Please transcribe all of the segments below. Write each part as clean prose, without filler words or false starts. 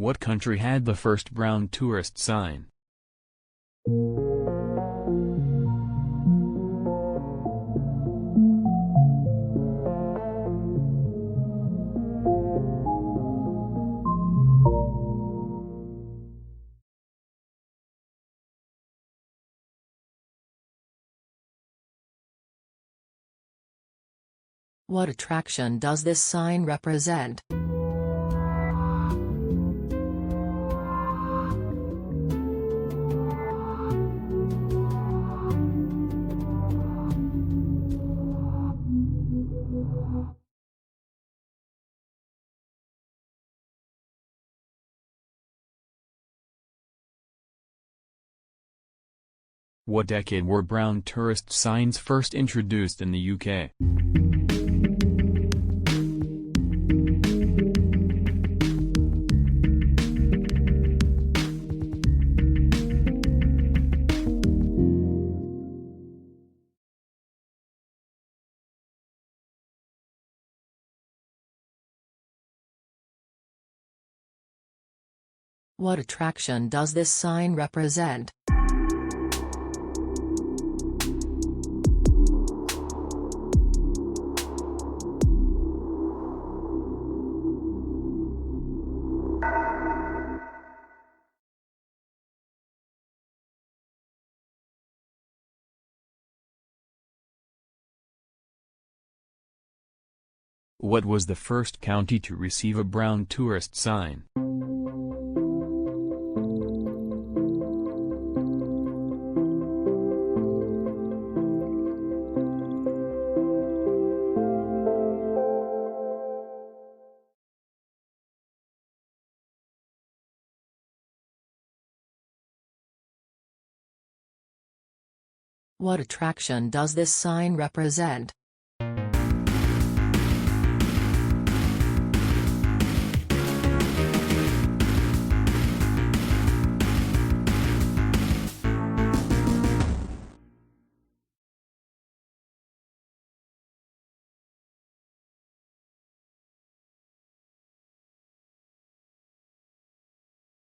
What country had the first brown tourist sign? What attraction does this sign represent? What decade were brown tourist signs first introduced in the UK? What attraction does this sign represent? What was the first county to receive a brown tourist sign? What attraction does this sign represent?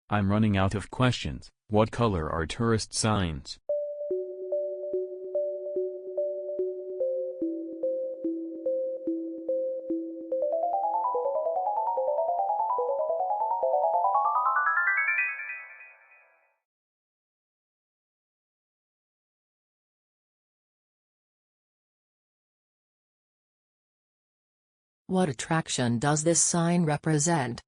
I'm running out of questions. What color are tourist signs? What attraction does this sign represent?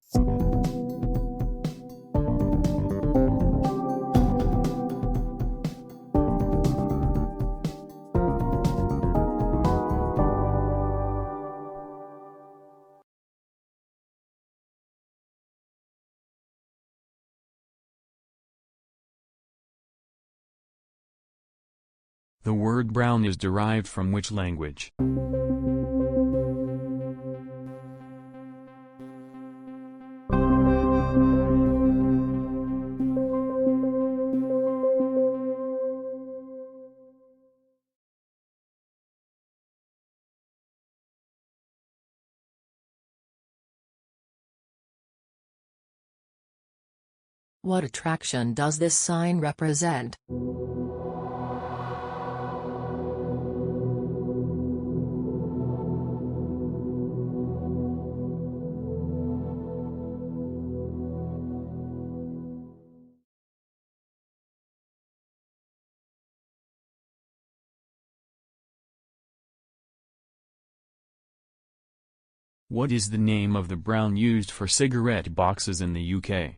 The word brown is derived from which language? What attraction does this sign represent? What is the name of the brown used for cigarette boxes in the UK?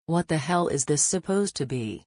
What the hell is this supposed to be?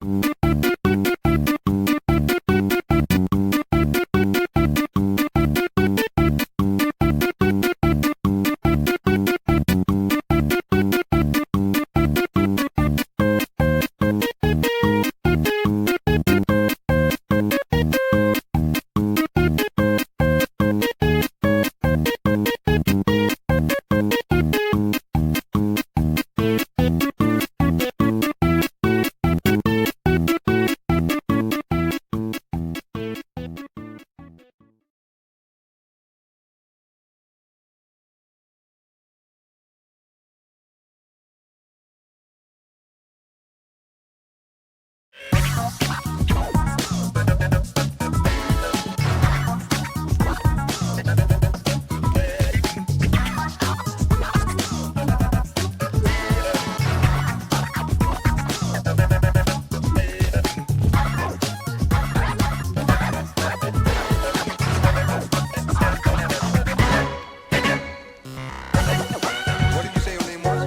What did you say your name was?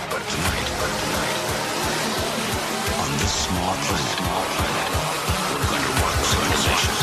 But tonight, on this small planet, we're going to rock civilization.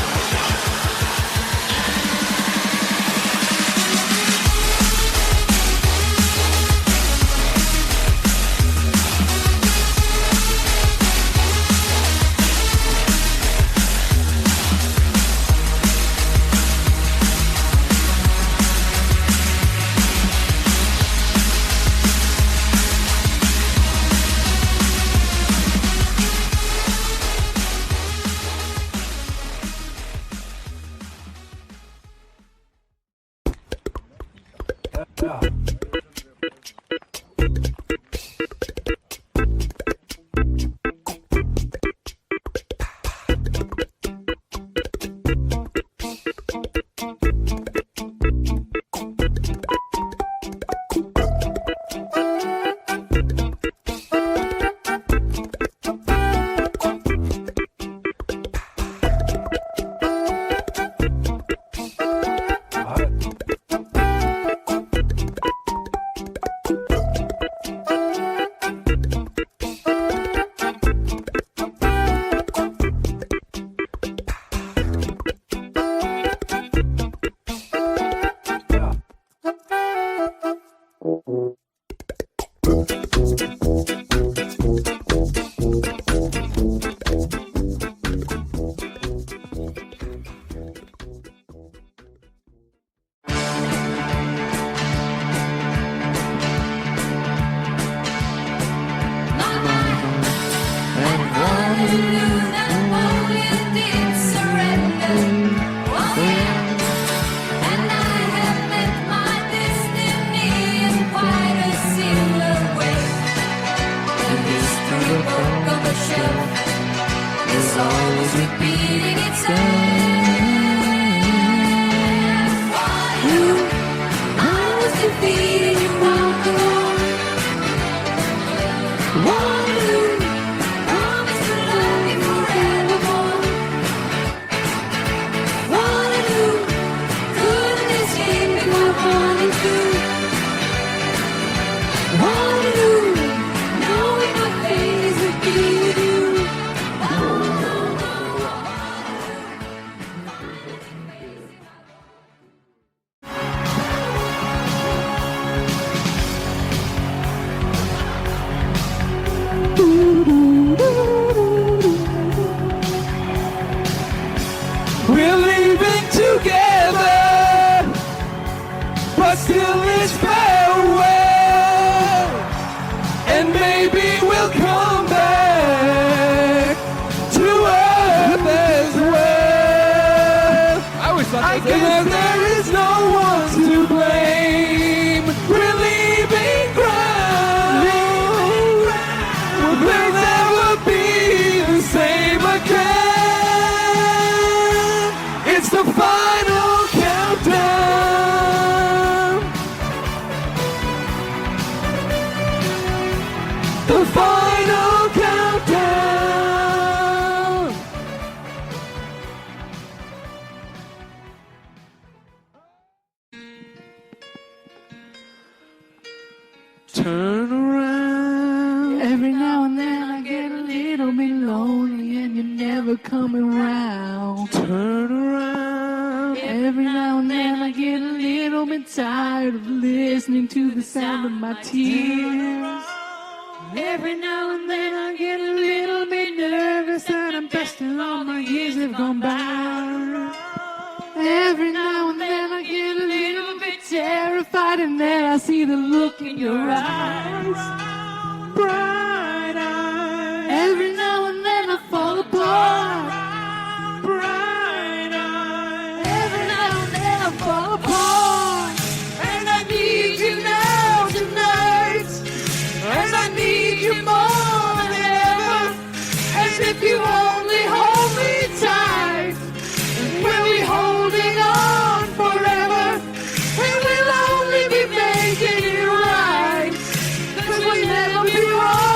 We're leaving together, but still it's farewell. And maybe we'll come back to Earth as well. I guess there is no one to blame. We're leaving ground. We'll never be the same again. It's the final countdown. Turn around. Every now and then I get a little bit lonely and you're never coming round. Turn around. Every now and then I get a little bit tired of listening to the sound of my tears. Every now and then I get a little bit nervous that I'm best and all my years have gone by. Every now and then I get a little bit terrified and then I see the look in your eyes. Bright eyes. Every now and then I fall apart. Bright eyes. Every now and then I fall apart. And I need you now tonight. And I need you more than ever. As if you only hold me tight. We'll be holding on forever. And we'll only be making it right. 'Cause we'll never be wrong.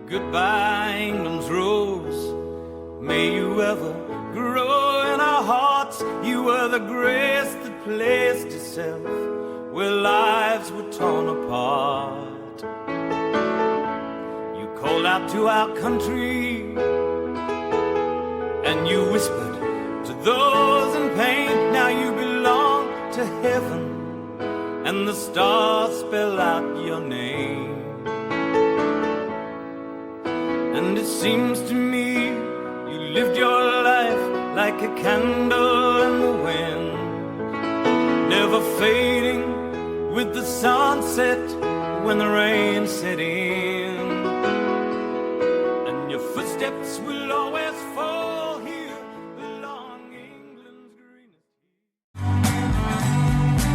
Goodbye, England's rose. May you ever grow in our hearts. You were the grace that placed itself where lives were torn apart. You called out to our country and you whispered to those in pain. Now you belong to heaven and the stars spell out your name. And it seems to me you lived your life like a candle in the wind, never fading with the sunset when the rain set in, and your footsteps will always fall here along England's greenest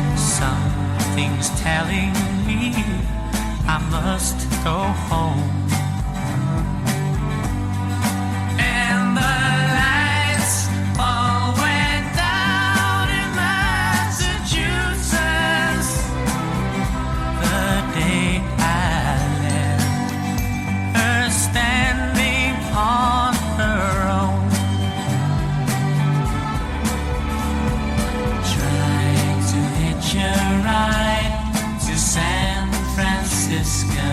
hills. Something's telling me I must go home. And the lights all went down in Massachusetts the day I left her standing on her own, trying to hitch a ride to San Francisco.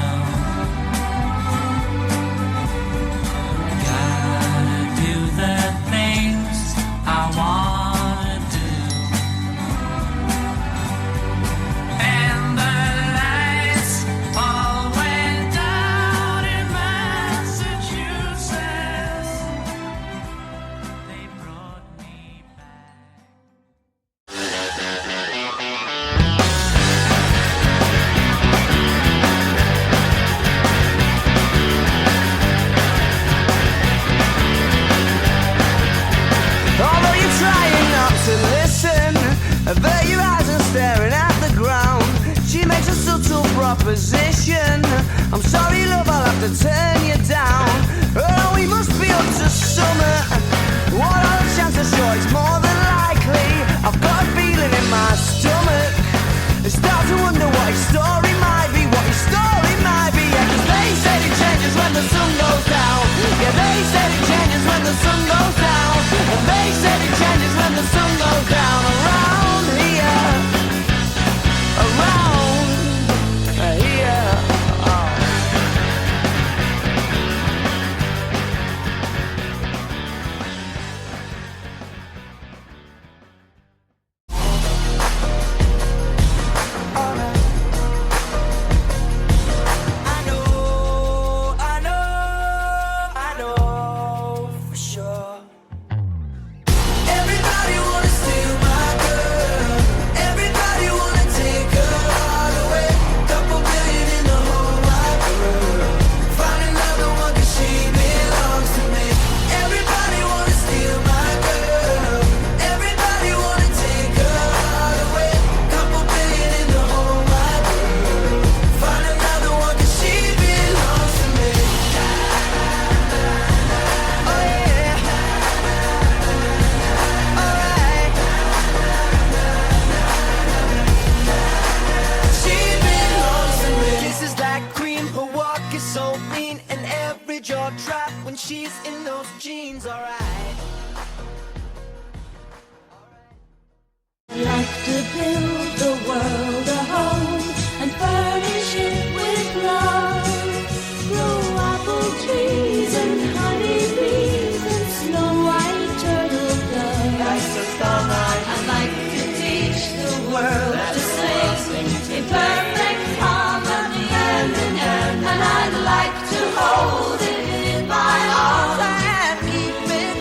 Gotta do the things I wanna do. And the lights all went down in Massachusetts. They brought me back. Although you're trying not to listen, but your eyes are staring at the ground. She makes a subtle proposition. I'm sorry, love, I'll have to turn you down. Oh, we must be up to summer. What are the chances? Sure, it's more than likely. I've got a feeling in my stomach. I start to wonder what his story might be, what his story might be. Yeah, 'cause they said it changes when the sun goes down. Yeah, they said it changes when the sun goes down. And they said it changes when the sun goes down. Around here, around here. Oh. I know for sure. Everybody wanna steal my girl. Everybody wanna take her all away. Couple billion in the whole wide world. Find another one 'cause she belongs to me. Everybody wanna steal my girl. Everybody wanna take her all away. Couple billion in the whole wide world. Find another one 'cause she belongs to me. Oh yeah. Alright. She belongs to me. Kisses like cream, her walk is so mean, and every jaw drop when she's in those jeans. Alright. Like to build the world a home and furnish it with love. Grow apple trees and honey bees and snow white turtle doves. I'd like to teach the world to sing in perfect harmony, hand in hand, and I'd like to hold it in my arms and keep it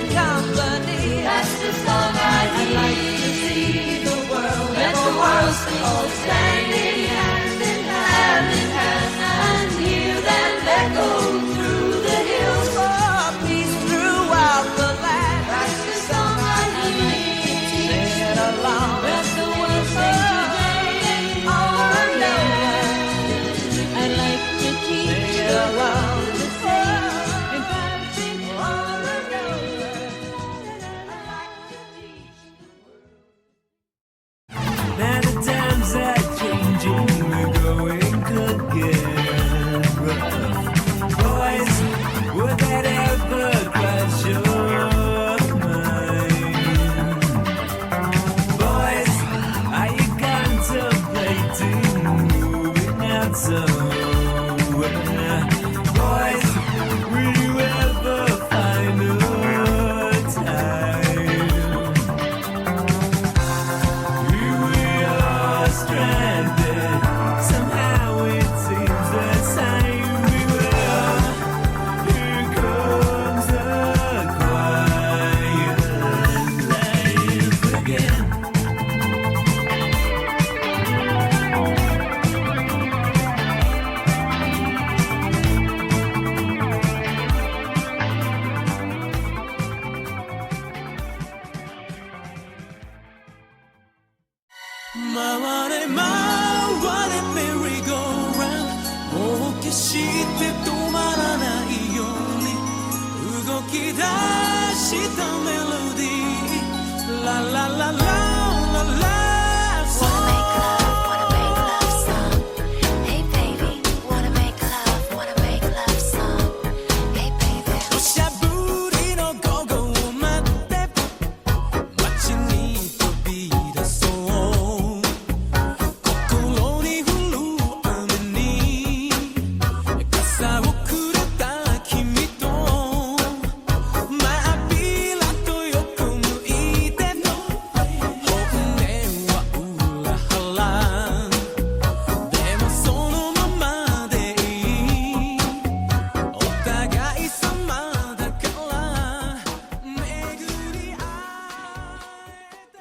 決して止まらないように動き出したメロディーララララララ Wanna make love song. Hey baby, wanna make love song. Hey baby. 土砂降りの午後を待って街に飛び出そう心に降る雨に傘をくれた君と真っ平と横向いての本音は裏腹でもそのままでいいお互い様だから巡り会えた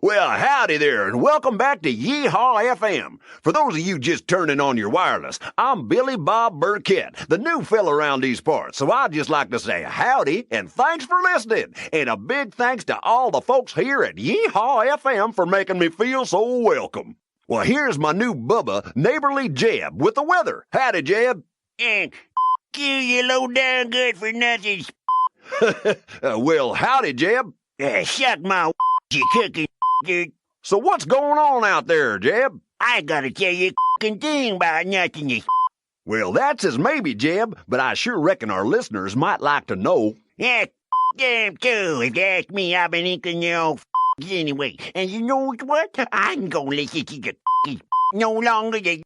Well, howdy there, and welcome back to Yeehaw FM. For those of you just turning on your wireless, I'm Billy Bob Burkett, the new fella around these parts, so I'd just like to say howdy and thanks for listening, and a big thanks to all the folks here at Yeehaw FM for making me feel so welcome. Well, here's my new bubba, Neighborly Jeb, with the weather. Howdy, Jeb. You low down good for nothing. Well, howdy, Jeb. Suck my you cooking dude. So what's going on out there, Jeb? I gotta tell you a thing about nothing. You Well, that's as maybe, Jeb, but I sure reckon our listeners might like to know. yeah, damn too. If you ask me, I've been eating your old anyway. And you know what? I'm gonna listen to the no longer the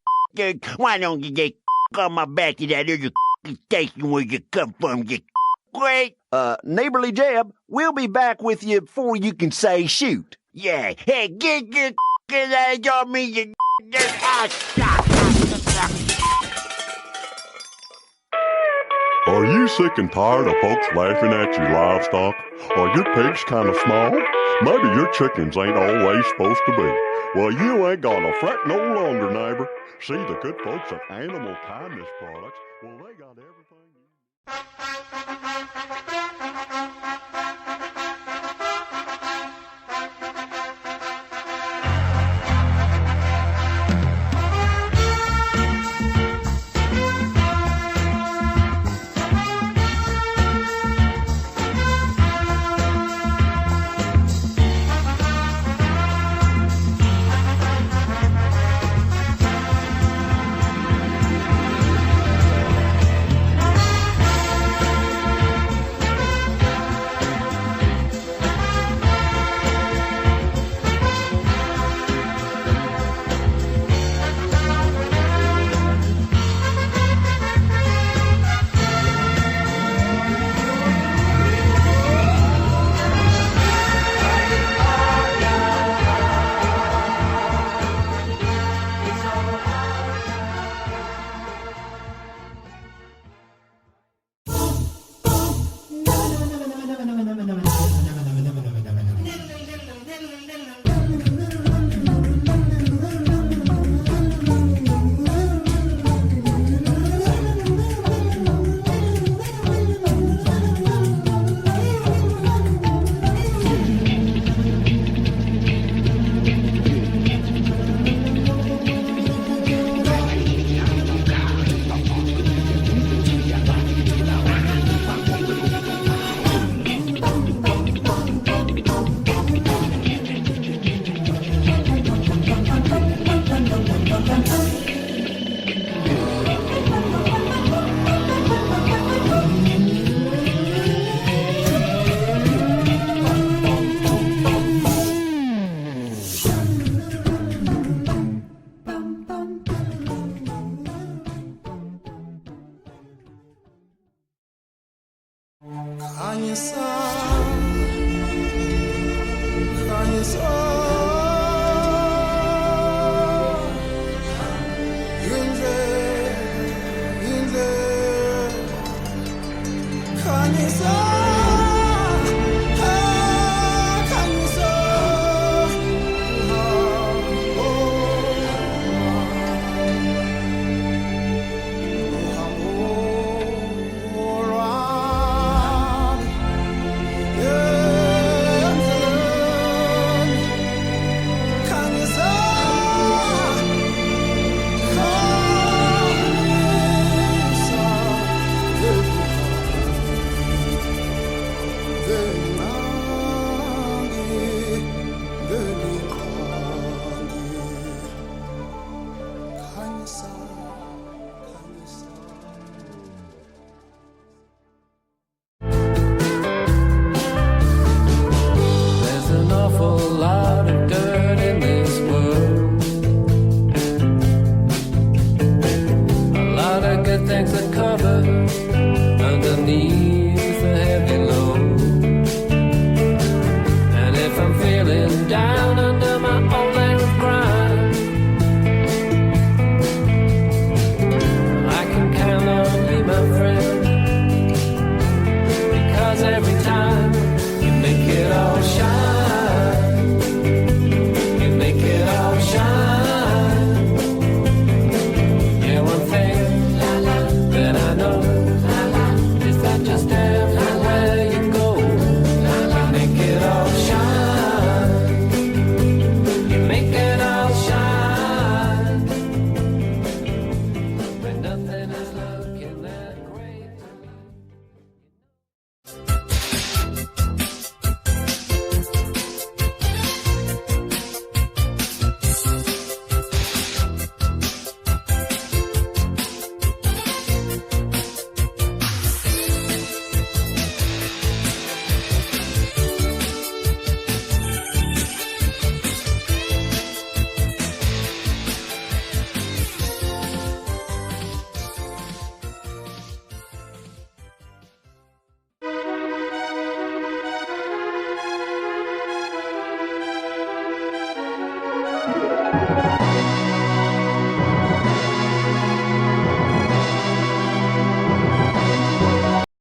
why don't you just on my back to that other station where you come from, you great. Neighborly Jeb, we'll be back with you before you can say shoot. Yeah, hey, get your out of me, you Are you sick and tired of folks laughing at your livestock? Are your pigs kind of small? Maybe your chickens ain't always supposed to be. Well, you ain't gotta fret no longer, neighbor. See, the good folks at Animal Kindness Products, well, they got everything you Thank you.